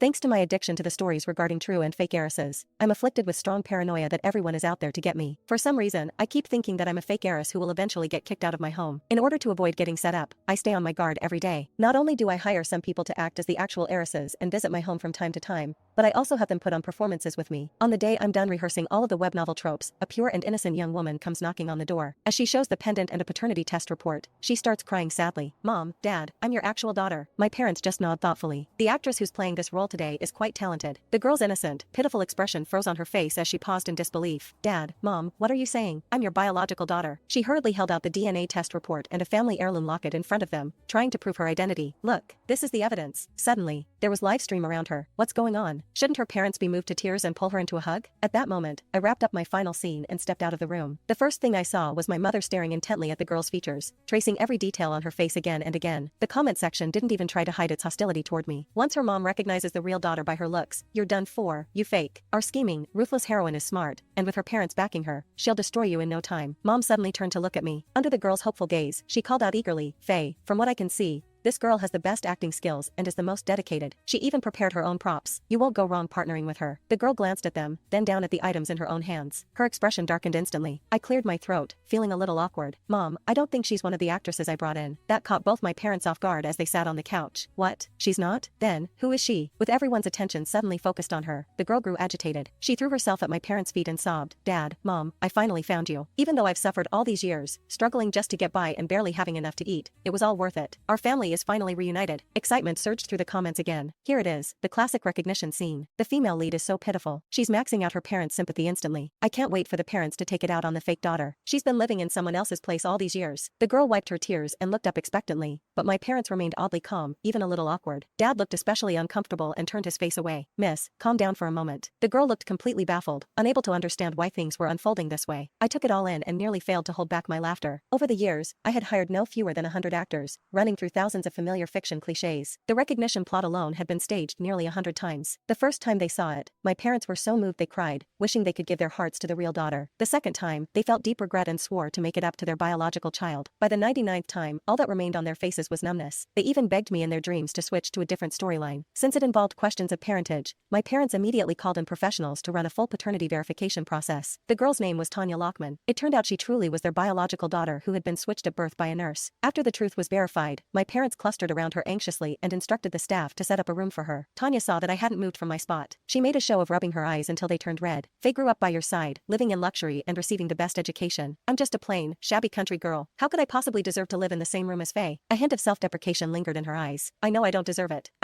Thanks to my addiction to the stories regarding true and fake heiresses, I'm afflicted with strong paranoia that everyone is out there to get me. For some reason, I keep thinking that I'm a fake heiress who will eventually get kicked out of my home. In order to avoid getting set up, I stay on my guard every day. Not only do I hire some people to act as the actual heiresses and visit my home from time to time, but I also have them put on performances with me. On the day I'm done rehearsing all of the web novel tropes, a pure and innocent young woman comes knocking on the door. As she shows the pendant and a paternity test report, she starts crying sadly. "Mom, Dad, I'm your actual daughter." My parents just nod thoughtfully. The actress who's playing this role today is quite talented. The girl's innocent, pitiful expression froze on her face as she paused in disbelief. "Dad, Mom, what are you saying? I'm your biological daughter." She hurriedly held out the DNA test report and a family heirloom locket in front of them, trying to prove her identity. "Look, this is the evidence." Suddenly, there was live stream around her. What's going on? Shouldn't her parents be moved to tears and pull her into a hug? At that moment, I wrapped up my final scene and stepped out of the room. The first thing I saw was my mother staring intently at the girl's features, tracing every detail on her face again and again. The comment section didn't even try to hide its hostility toward me. Once her mom recognizes the real daughter by her looks, "You're done for, you fake." Our scheming, ruthless heroine is smart, and with her parents backing her, she'll destroy you in no time. Mom suddenly turned to look at me. Under the girl's hopeful gaze, she called out eagerly, "Faye, from what I can see, this girl has the best acting skills and is the most dedicated." She even prepared her own props. You won't go wrong partnering with her. The girl glanced at them, then down at the items in her own hands. Her expression darkened instantly. I cleared my throat, feeling a little awkward. "Mom, I don't think she's one of the actresses I brought in." That caught both my parents off guard as they sat on the couch. "What? She's not? Then, who is she?" With everyone's attention suddenly focused on her, the girl grew agitated. She threw herself at my parents' feet and sobbed, "Dad, Mom, I finally found you. Even though I've suffered all these years, struggling just to get by and barely having enough to eat, it was all worth it. Our family is finally reunited." Excitement surged through the comments again. Here it is, the classic recognition scene. The female lead is so pitiful. She's maxing out her parents' sympathy instantly. I can't wait for the parents to take it out on the fake daughter. She's been living in someone else's place all these years. The girl wiped her tears and looked up expectantly, but my parents remained oddly calm, even a little awkward. Dad looked especially uncomfortable and turned his face away. "Miss, calm down for a moment." The girl looked completely baffled, unable to understand why things were unfolding this way. I took it all in and nearly failed to hold back my laughter. Over the years, I had hired no fewer than 100 actors, running through thousands of familiar fiction cliches. The recognition plot alone had been staged nearly 100 times. The first time they saw it, my parents were so moved they cried, wishing they could give their hearts to the real daughter. The second time, they felt deep regret and swore to make it up to their biological child. By the 99th time, all that remained on their faces was numbness. They even begged me in their dreams to switch to a different storyline. Since it involved questions of parentage, my parents immediately called in professionals to run a full paternity verification process. The girl's name was Tanya Lockman. It turned out she truly was their biological daughter who had been switched at birth by a nurse. After the truth was verified, my parents clustered around her anxiously and instructed the staff to set up a room for her. Tanya saw that I hadn't moved from my spot. She made a show of rubbing her eyes until they turned red. "Faye grew up by your side, living in luxury and receiving the best education. I'm just a plain, shabby country girl. How could I possibly deserve to live in the same room as Faye?" A hint of self-deprecation lingered in her eyes. "I know I don't deserve it.